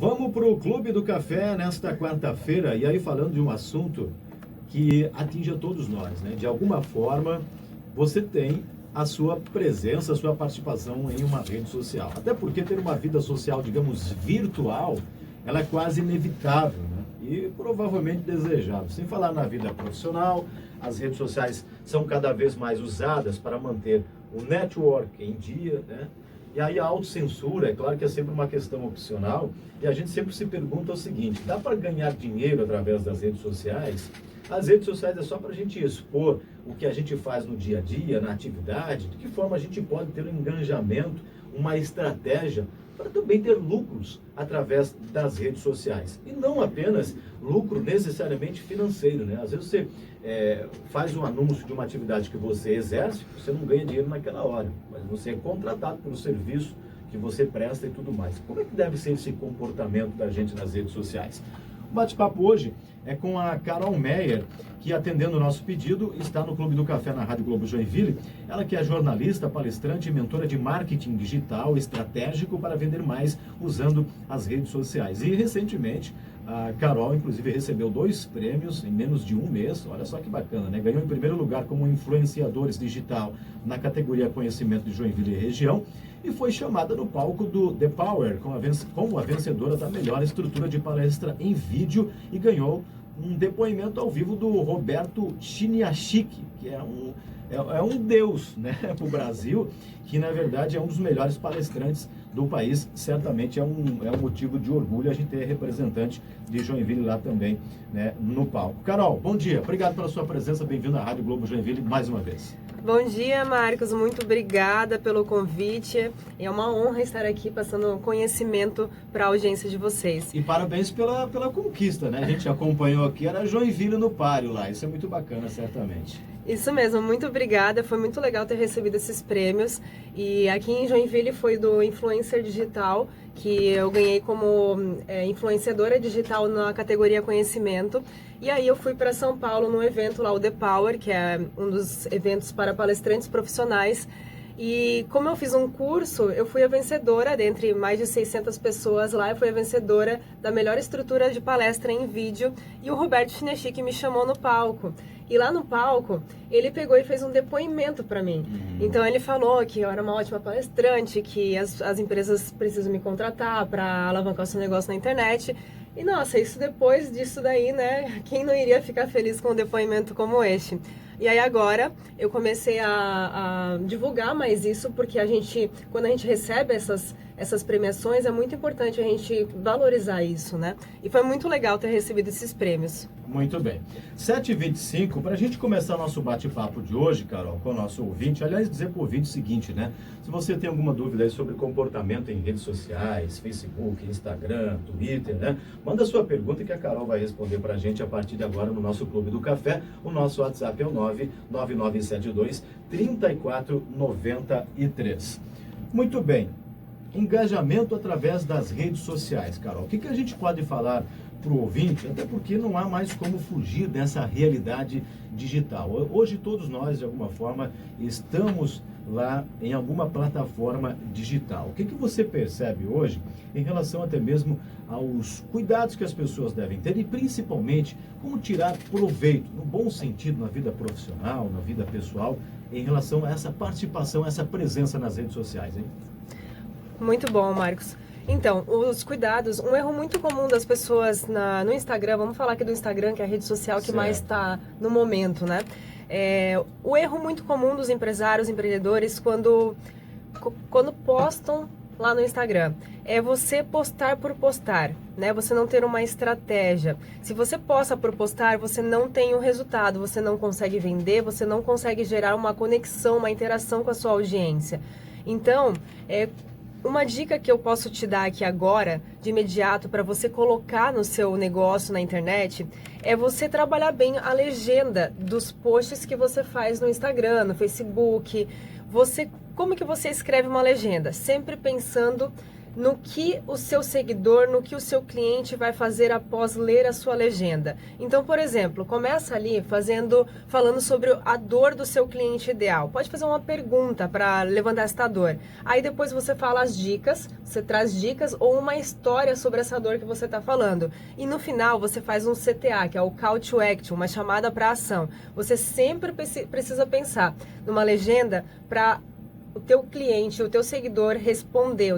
Vamos para o Clube do Café nesta quarta-feira, e aí falando de um assunto que atinge a todos nós, né? De alguma forma, você tem a sua presença, a sua participação em uma rede social. Até porque ter uma vida social, digamos, virtual, ela é quase inevitável, né? E provavelmente desejável. Sem falar na vida profissional, as redes sociais são cada vez mais usadas para manter o network em dia, né? E aí a autocensura, é claro que é sempre uma questão opcional, e a gente sempre se pergunta o seguinte: dá para ganhar dinheiro através das redes sociais? As redes sociais é só para a gente expor o que a gente faz no dia a dia, na atividade, de que forma a gente pode ter um engajamento, uma estratégia para também ter lucros através das redes sociais. E não apenas lucro necessariamente financeiro, né? Às vezes você faz um anúncio de uma atividade que você exerce, você não ganha dinheiro naquela hora, mas você é contratado pelo serviço que você presta e tudo mais. Como é que deve ser esse comportamento da gente nas redes sociais? O bate-papo hoje é com a Carol Meyer, que atendendo o nosso pedido está no Clube do Café na Rádio Globo Joinville. Ela que é jornalista, palestrante e mentora de marketing digital estratégico para vender mais usando as redes sociais. E recentemente a Carol, inclusive, recebeu 2 prêmios em menos de um mês. Olha só que bacana, né? Ganhou em primeiro lugar como influenciadores digital na categoria Conhecimento de Joinville e Região e foi chamada no palco do The Power como a vencedora da melhor estrutura de palestra em vídeo e ganhou um depoimento ao vivo do Roberto Chiniachik, que é um deus, né, para o Brasil, que na verdade é um dos melhores palestrantes do país. Certamente é um motivo de orgulho a gente ter representante de Joinville lá também, né, no palco. Carol, bom dia, obrigado pela sua presença, bem-vindo à Rádio Globo Joinville mais uma vez. Bom dia, Marcos, muito obrigada pelo convite. É uma honra estar aqui passando conhecimento para a audiência de vocês. E parabéns pela conquista, né? A gente acompanhou aqui, era Joinville no páreo lá, isso é muito bacana, certamente. Isso mesmo, muito obrigada, foi muito legal ter recebido esses prêmios. E aqui em Joinville foi do Influencer Digital, que eu ganhei como influenciadora digital na categoria Conhecimento. E aí eu fui para São Paulo num evento lá, o The Power, que é um dos eventos para palestrantes profissionais. E como eu fiz um curso, eu fui a vencedora, dentre mais de 600 pessoas lá, eu fui a vencedora da melhor estrutura de palestra em vídeo. E o Roberto Chiniachik me chamou no palco. E lá no palco, ele pegou e fez um depoimento para mim. Então ele falou que eu era uma ótima palestrante, que as empresas precisam me contratar para alavancar o seu negócio na internet. E nossa, isso depois disso daí, né? Quem não iria ficar feliz com um depoimento como este? E aí agora eu comecei a divulgar mais isso, porque quando a gente recebe essas premiações, é muito importante a gente valorizar isso, né? E foi muito legal ter recebido esses prêmios. Muito bem. 7h25, para a gente começar nosso bate-papo de hoje, Carol, com o nosso ouvinte, aliás, dizer para o ouvinte o seguinte, né? Se você tem alguma dúvida aí sobre comportamento em redes sociais, Facebook, Instagram, Twitter, né? Manda sua pergunta que a Carol vai responder para a gente a partir de agora no nosso Clube do Café. O nosso WhatsApp é o 99972-3493. Muito bem. Engajamento através das redes sociais, Carol. O que a gente pode falar para o ouvinte? Até porque não há mais como fugir dessa realidade digital. Hoje todos nós, de alguma forma, estamos lá em alguma plataforma digital. O que você percebe hoje em relação até mesmo aos cuidados que as pessoas devem ter e principalmente como tirar proveito, no bom sentido, na vida profissional, na vida pessoal, em relação a essa participação, essa presença nas redes sociais, hein? Muito bom, Marcos. Então, os cuidados, um erro muito comum das pessoas no Instagram, vamos falar aqui do Instagram, que é a rede social que mais está no momento, né? O erro muito comum dos empresários, empreendedores, quando postam lá no Instagram, é você postar por postar, né? Você não ter uma estratégia. Se você posta por postar, você não tem o resultado, você não consegue vender, você não consegue gerar uma conexão, uma interação com a sua audiência. Então, uma dica que eu posso te dar aqui agora, de imediato, para você colocar no seu negócio na internet, é você trabalhar bem a legenda dos posts que você faz no Instagram, no Facebook. Como que você escreve uma legenda? Sempre pensando no que o seu seguidor, no que o seu cliente vai fazer após ler a sua legenda. Então, por exemplo, começa ali falando sobre a dor do seu cliente ideal. Pode fazer uma pergunta para levantar esta dor. Aí depois você fala as dicas, você traz dicas ou uma história sobre essa dor que você está falando. E no final você faz um CTA, que é o Call to Action, uma chamada para ação. Você sempre precisa pensar numa legenda para o teu cliente, o teu seguidor responder,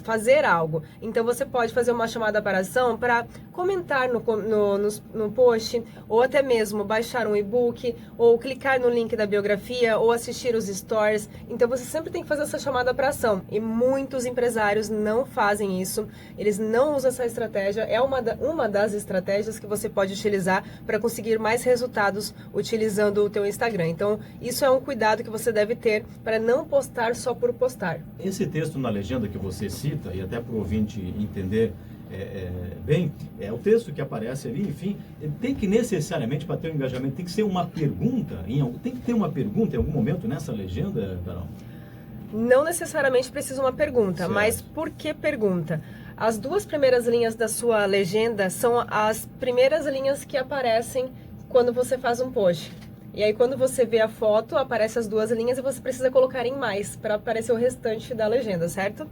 fazer algo. Então você pode fazer uma chamada para ação para comentar no post, ou até mesmo baixar um e-book, ou clicar no link da biografia, ou assistir os stories. Então você sempre tem que fazer essa chamada para ação. E muitos empresários não fazem isso, eles não usam essa estratégia. É uma das estratégias que você pode utilizar para conseguir mais resultados utilizando o teu Instagram. Então isso é um cuidado que você deve ter para não postar só por postar. Esse texto na legenda que você cita, e até para o ouvinte entender bem, é o texto que aparece ali, enfim, tem que necessariamente, para ter um engajamento, tem que ser uma pergunta, tem que ter uma pergunta em algum momento nessa legenda, Carol? Não necessariamente precisa uma pergunta, certo. Mas por que pergunta? As duas primeiras linhas da sua legenda são as primeiras linhas que aparecem quando você faz um post. E aí quando você vê a foto, aparece as duas linhas e você precisa colocar em mais para aparecer o restante da legenda, certo?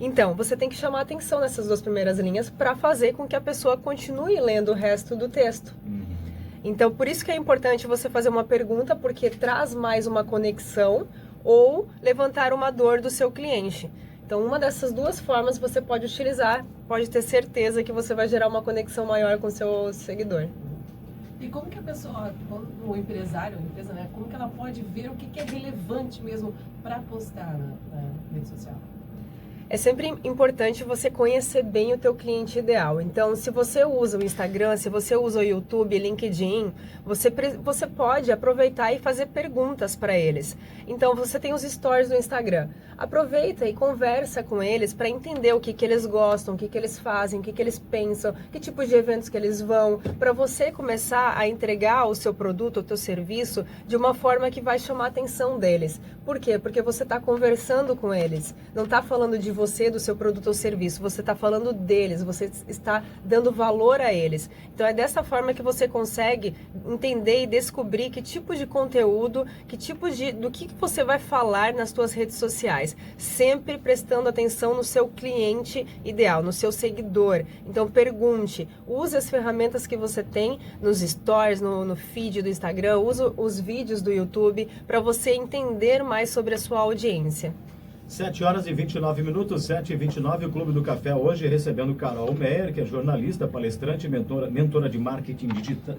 Então, você tem que chamar a atenção nessas duas primeiras linhas para fazer com que a pessoa continue lendo o resto do texto. Então, por isso que é importante você fazer uma pergunta, porque traz mais uma conexão ou levantar uma dor do seu cliente. Então, uma dessas duas formas você pode utilizar, pode ter certeza que você vai gerar uma conexão maior com o seu seguidor. E como que a pessoa, o empresário, a empresa, né, como que ela pode ver o que é relevante mesmo para postar na rede social? É sempre importante você conhecer bem o teu cliente ideal. Então, se você usa o Instagram, se você usa o YouTube, LinkedIn, você pode aproveitar e fazer perguntas para eles. Então, você tem os stories do Instagram. Aproveita e conversa com eles para entender o que eles gostam, o que eles fazem, o que eles pensam, que tipo de eventos que eles vão, para você começar a entregar o seu produto, o teu serviço, de uma forma que vai chamar a atenção deles. Por quê? Porque você está conversando com eles, não está falando de você, do seu produto ou serviço, você está falando deles, você está dando valor a eles. Então é dessa forma que você consegue entender e descobrir que tipo de conteúdo, do que você vai falar nas suas redes sociais, sempre prestando atenção no seu cliente ideal, no seu seguidor. Então pergunte, use as ferramentas que você tem nos stories, no feed do Instagram, use os vídeos do YouTube para você entender mais sobre a sua audiência. 7h29, 7h29, o Clube do Café hoje recebendo Carol Meyer, que é jornalista, palestrante, mentora de marketing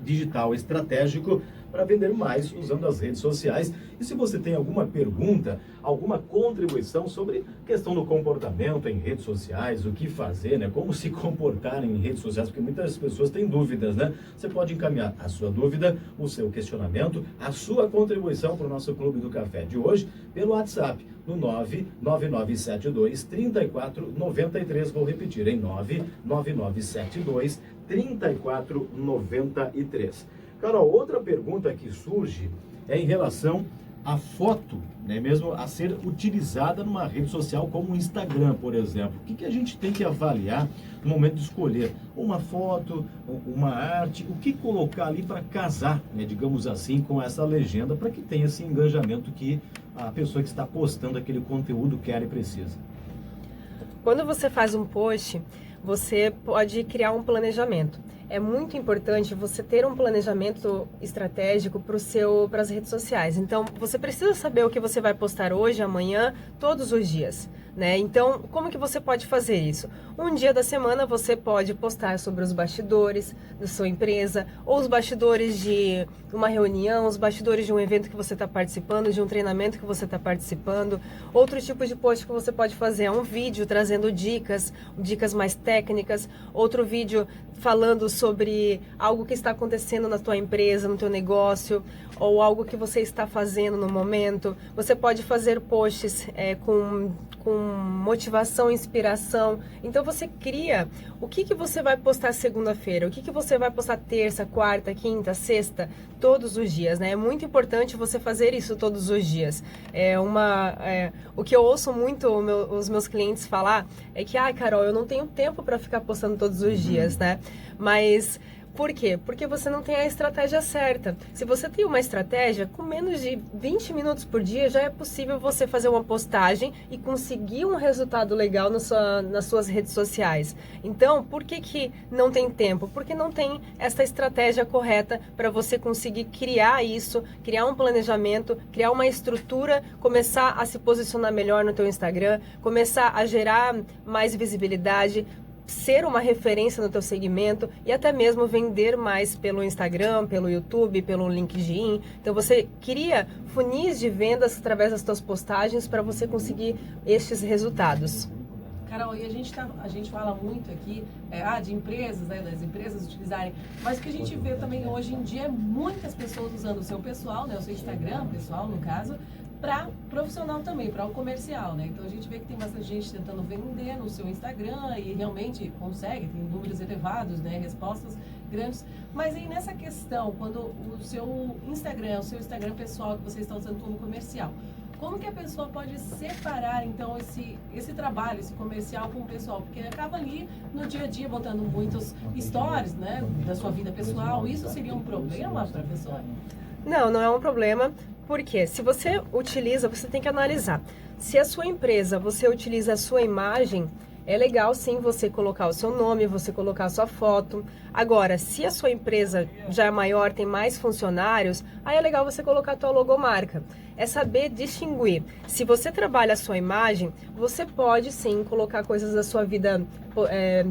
digital estratégico para vender mais usando as redes sociais. E se você tem alguma pergunta, alguma contribuição sobre questão do comportamento em redes sociais, o que fazer, né? Como se comportar em redes sociais, porque muitas pessoas têm dúvidas, né? Você pode encaminhar a sua dúvida, o seu questionamento, a sua contribuição para o nosso Clube do Café de hoje pelo WhatsApp, no 99972-3493. Vou repetir, em 99972-3493. Carol, outra pergunta que surge é em relação à foto, né, mesmo a ser utilizada numa rede social como o Instagram, por exemplo. O que a gente tem que avaliar no momento de escolher uma foto, uma arte, o que colocar ali para casar, né, digamos assim, com essa legenda, para que tenha esse engajamento que a pessoa que está postando aquele conteúdo quer e precisa. Quando você faz um post, você pode criar um planejamento. É muito importante você ter um planejamento estratégico para as redes sociais. Então, você precisa saber o que você vai postar hoje, amanhã, todos os dias, né? Então, como que você pode fazer isso? Um dia da semana você pode postar sobre os bastidores da sua empresa, ou os bastidores de uma reunião, os bastidores de um evento que você está participando, de um treinamento que você está participando. Outro tipo de post que você pode fazer é um vídeo trazendo dicas mais técnicas, outro vídeo falando sobre algo que está acontecendo na tua empresa, no teu negócio, ou algo que você está fazendo no momento. Você pode fazer posts com com motivação, inspiração. Então você cria o que você vai postar segunda-feira, o que você vai postar terça, quarta, quinta, sexta, todos os dias, né? É muito importante você fazer isso todos os dias. O que eu ouço muito os meus clientes falar é que, Carol, eu não tenho tempo para ficar postando todos os dias, né? Mas por quê? Porque você não tem a estratégia certa. Se você tem uma estratégia, com menos de 20 minutos por dia, já é possível você fazer uma postagem e conseguir um resultado legal nas suas redes sociais. Então, por que não tem tempo? Porque não tem essa estratégia correta para você conseguir criar isso, criar um planejamento, criar uma estrutura, começar a se posicionar melhor no teu Instagram, começar a gerar mais visibilidade, ser uma referência no teu segmento e até mesmo vender mais pelo Instagram, pelo YouTube, pelo LinkedIn. Então você cria funis de vendas através das tuas postagens para você conseguir estes resultados. Carol, e a gente fala muito aqui de empresas, né, das empresas utilizarem, mas o que a gente vê também hoje em dia é muitas pessoas usando o seu pessoal, né, o seu Instagram pessoal no caso, para profissional também, para o comercial, né? Então a gente vê que tem bastante gente tentando vender no seu Instagram e realmente consegue, tem números elevados, né? Respostas grandes. Mas aí nessa questão, quando o seu Instagram pessoal que você está usando como comercial, como que a pessoa pode separar, então, esse trabalho, esse comercial com o pessoal? Porque acaba ali no dia a dia botando muitos stories, né? Da sua vida pessoal. Isso seria um problema para a pessoa? Não é um problema. Porque se você utiliza, você tem que analisar. Se a sua empresa, você utiliza a sua imagem, é legal sim você colocar o seu nome, você colocar a sua foto. Agora, se a sua empresa já é maior, tem mais funcionários, aí é legal você colocar a tua logomarca. É saber distinguir. Se você trabalha a sua imagem, você pode sim colocar coisas da sua vida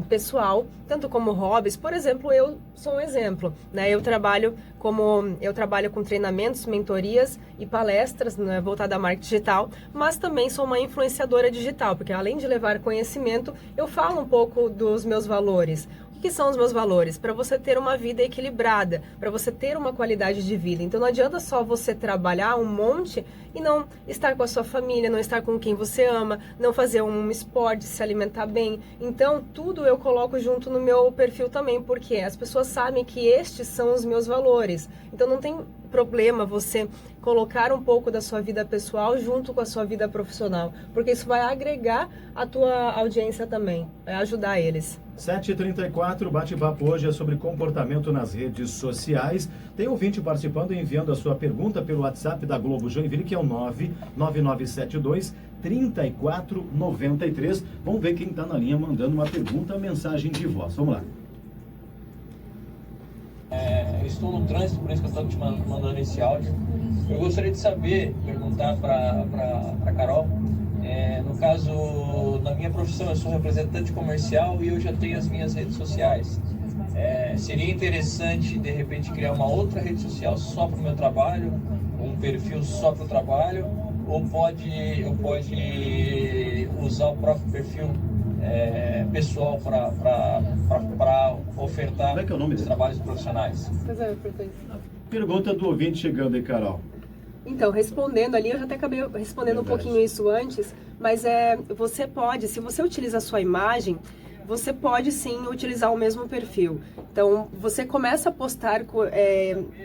pessoal, tanto como hobbies. Por exemplo, eu sou um exemplo, né? Eu trabalho com treinamentos, mentorias e palestras, né, voltada à marketing digital, mas também sou uma influenciadora digital, porque além de levar conhecimento, eu falo um pouco dos meus valores. O que são os meus valores? Para você ter uma vida equilibrada, para você ter uma qualidade de vida. Então não adianta só você trabalhar um monte e não estar com a sua família, não estar com quem você ama, não fazer um esporte, se alimentar bem. Então tudo eu coloco junto no meu perfil também, porque as pessoas sabem que estes são os meus valores. Então não tem problema você colocar um pouco da sua vida pessoal junto com a sua vida profissional, porque isso vai agregar a tua audiência também, vai ajudar eles. 7h34, bate-papo hoje é sobre comportamento nas redes sociais. Tem ouvinte participando e enviando a sua pergunta pelo WhatsApp da Globo Joinville, que é o 99972-3493. Vamos ver quem está na linha mandando uma pergunta, mensagem de voz. Vamos lá. Eu estou no trânsito, por isso que eu estou te mandando esse áudio. Eu gostaria de saber, perguntar para a Carol, no caso, na minha profissão eu sou representante comercial e eu já tenho as minhas redes sociais. Seria interessante, de repente, criar uma outra rede social só para o meu trabalho, um perfil só para o trabalho, ou pode usar o próprio perfil pessoal para ofertar Como é que é o nome os dele? trabalhos profissionais. Pergunta do ouvinte chegando aí, Carol. Então, respondendo ali, eu já até acabei respondendo um pouquinho isso antes, mas você pode, se você utiliza a sua imagem, você pode sim utilizar o mesmo perfil. Então, você começa a postar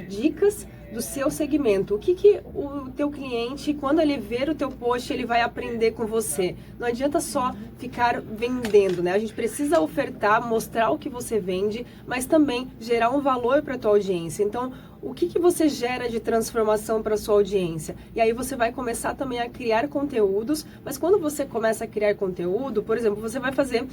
dicas do seu segmento. O que o teu cliente, quando ele ver o teu post, ele vai aprender com você. Não adianta só ficar vendendo, né? A gente precisa ofertar, mostrar o que você vende, mas também gerar um valor para a tua audiência. Então, o que você gera de transformação para a sua audiência? E aí você vai começar também a criar conteúdos, mas quando você começa a criar conteúdo, por exemplo, você vai fazer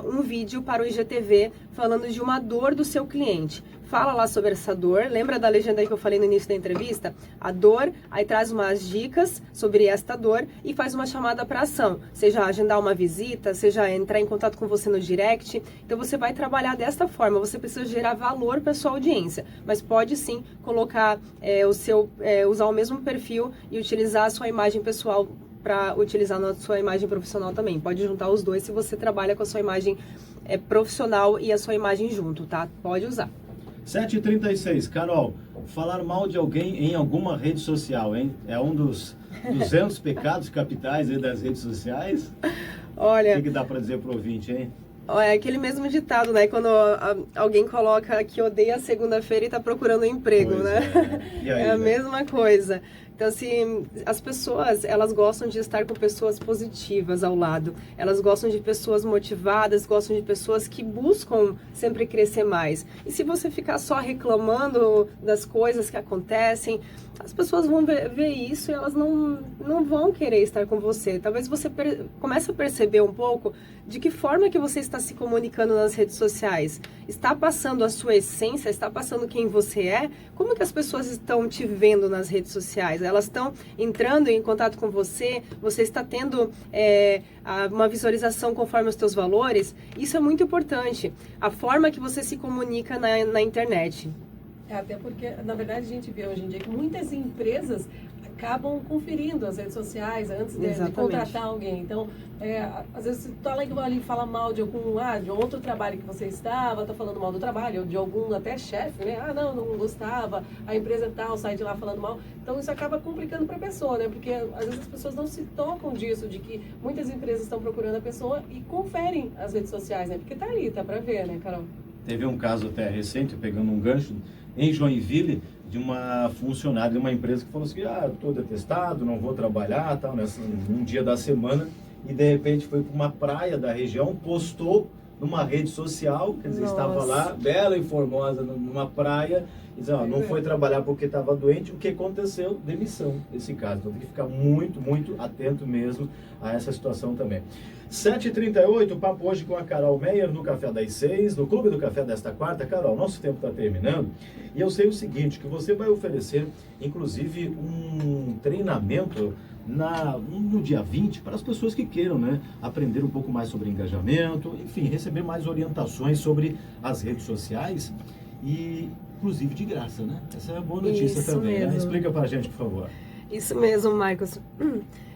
um vídeo para o IGTV falando de uma dor do seu cliente. Fala lá sobre essa dor, lembra da legenda aí que eu falei no início da entrevista? A dor, aí traz umas dicas sobre esta dor e faz uma chamada para ação, seja agendar uma visita, seja entrar em contato com você no direct. Então você vai trabalhar desta forma, você precisa gerar valor para sua audiência, mas pode sim colocar usar o mesmo perfil e utilizar a sua imagem pessoal para utilizar na sua imagem profissional também. Pode juntar os dois se você trabalha com a sua imagem profissional e a sua imagem junto, tá? Pode usar. 7h36, Carol, falar mal de alguém em alguma rede social, hein? É um dos 200 pecados capitais aí das redes sociais? Olha, O que dá para dizer pro ouvinte, hein? é aquele mesmo ditado, né? Quando alguém coloca que odeia a segunda-feira e tá procurando um emprego, Pois né? é. E aí, É a né? mesma coisa. Então, assim, as pessoas, elas gostam de estar com pessoas positivas ao lado. Elas gostam de pessoas motivadas, gostam de pessoas que buscam sempre crescer mais. E se você ficar só reclamando das coisas que acontecem, as pessoas vão ver isso e elas não vão querer estar com você. Talvez você comece a perceber um pouco de que forma que você está se comunicando nas redes sociais. Está passando a sua essência? Está passando quem você é? Como que as pessoas estão te vendo nas redes sociais? Elas estão entrando em contato com você? Você está tendo uma visualização conforme os teus valores? Isso é muito importante. A forma que você se comunica na internet. Até porque, na verdade, a gente vê hoje em dia que muitas empresas acabam conferindo as redes sociais antes de contratar alguém. Então, às vezes você está ali e fala mal de de outro trabalho que você estava, está falando mal do trabalho, ou de algum até chefe, né? Ah, não gostava, a empresa tal, sai de lá falando mal. Então, isso acaba complicando para a pessoa, né? Porque, às vezes, as pessoas não se tocam disso, de que muitas empresas estão procurando a pessoa e conferem as redes sociais, né? Porque tá ali, tá para ver, né, Carol? Teve um caso até recente, pegando um gancho, em Joinville, de uma funcionária de uma empresa que falou assim, eu estou detestado, não vou trabalhar, tal, num dia da semana, e de repente foi para uma praia da região, postou numa rede social, quer dizer, estava lá, bela e formosa, numa praia, e dizendo, não foi trabalhar porque estava doente, o que aconteceu? Demissão, nesse caso. Então tem que ficar muito, muito atento mesmo a essa situação também. 7h38, o papo hoje com a Carol Meyer no Café das 6, no Clube do Café desta quarta. Carol, nosso tempo está terminando e eu sei o seguinte, que você vai oferecer, inclusive, um treinamento no dia 20 para as pessoas que queiram, né, aprender um pouco mais sobre engajamento, enfim, receber mais orientações sobre as redes sociais e, inclusive, de graça, né? Essa é a boa notícia também, né? Explica para a gente, por favor. Isso mesmo, Marcos.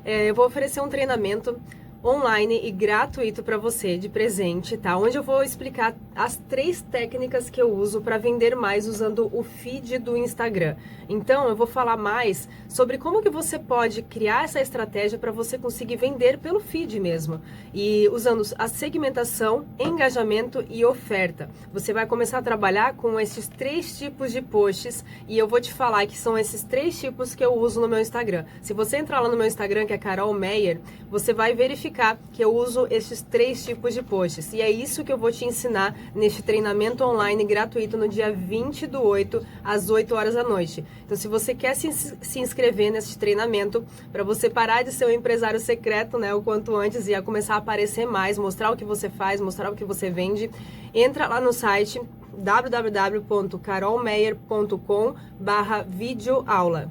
Eu vou oferecer um treinamento online e gratuito para você, de presente, tá? Onde eu vou explicar as 3 técnicas que eu uso para vender mais usando o feed do Instagram. Então, eu vou falar mais sobre como que você pode criar essa estratégia para você conseguir vender pelo feed mesmo. E usando a segmentação, engajamento e oferta. Você vai começar a trabalhar com esses 3 tipos de posts e eu vou te falar que são esses 3 tipos que eu uso no meu Instagram. Se você entrar lá no meu Instagram, que é Carol Meyer, você vai verificar que eu uso esses 3 tipos de posts. E é isso que eu vou te ensinar neste treinamento online gratuito no dia 20/8, às 8 horas da noite. Então, se você quer se inscrever nesse treinamento, para você parar de ser um empresário secreto, né, o quanto antes, e a começar a aparecer mais, mostrar o que você faz, mostrar o que você vende, entra lá no site www.carolmeyer.com/videoaula.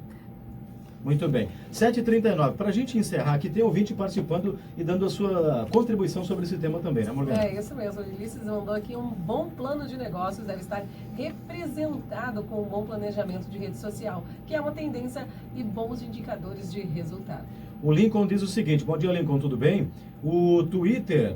Muito bem. 7h39. Para a gente encerrar aqui, tem ouvinte participando e dando a sua contribuição sobre esse tema também, né, Morgana? É isso mesmo. O Ulisses mandou aqui um bom plano de negócios, deve estar representado com um bom planejamento de rede social, que é uma tendência e bons indicadores de resultado. O Lincoln diz o seguinte, bom dia, Lincoln, tudo bem? O Twitter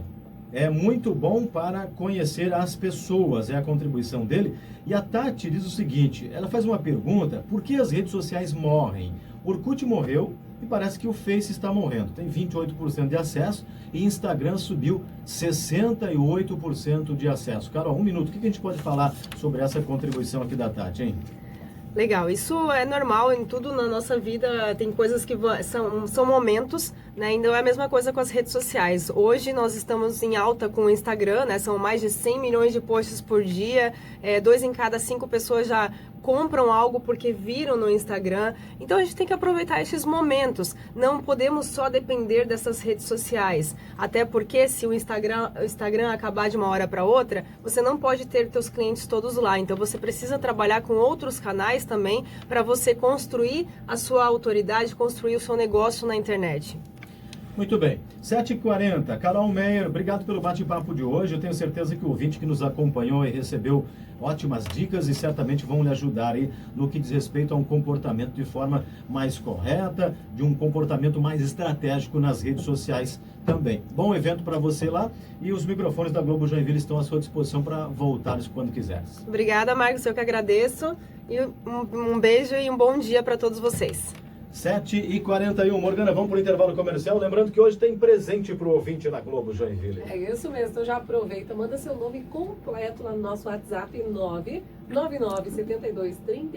é muito bom para conhecer as pessoas, é a contribuição dele. E a Tati diz o seguinte, ela faz uma pergunta, por que as redes sociais morrem? Orkut morreu e parece que o Face está morrendo. Tem 28% de acesso e Instagram subiu 68% de acesso. Carol, um minuto, o que a gente pode falar sobre essa contribuição aqui da Tati, hein? Legal, isso é normal em tudo na nossa vida, tem coisas que são momentos, né? Então é a mesma coisa com as redes sociais. Hoje nós estamos em alta com o Instagram, né? São mais de 100 milhões de posts por dia, 2 em cada 5 pessoas já compram algo porque viram no Instagram. Então a gente tem que aproveitar esses momentos. Não podemos só depender dessas redes sociais. Até porque se o Instagram acabar de uma hora para outra, você não pode ter teus clientes todos lá. Então você precisa trabalhar com outros canais também para você construir a sua autoridade, construir o seu negócio na internet. Muito bem. 7h40. Carol Meyer, obrigado pelo bate-papo de hoje. Eu tenho certeza que o ouvinte que nos acompanhou e recebeu ótimas dicas e certamente vão lhe ajudar aí no que diz respeito a um comportamento de forma mais correta, de um comportamento mais estratégico nas redes sociais também. Bom evento para você lá e os microfones da Globo Joinville estão à sua disposição para voltares quando quiseres. Obrigada, Marcos, eu que agradeço. E um beijo e um bom dia para todos vocês. 7h41. Morgana, vamos para o intervalo comercial. Lembrando que hoje tem presente para o ouvinte na Globo Joinville. É isso mesmo, então já aproveita, manda seu nome completo lá no nosso WhatsApp 9997230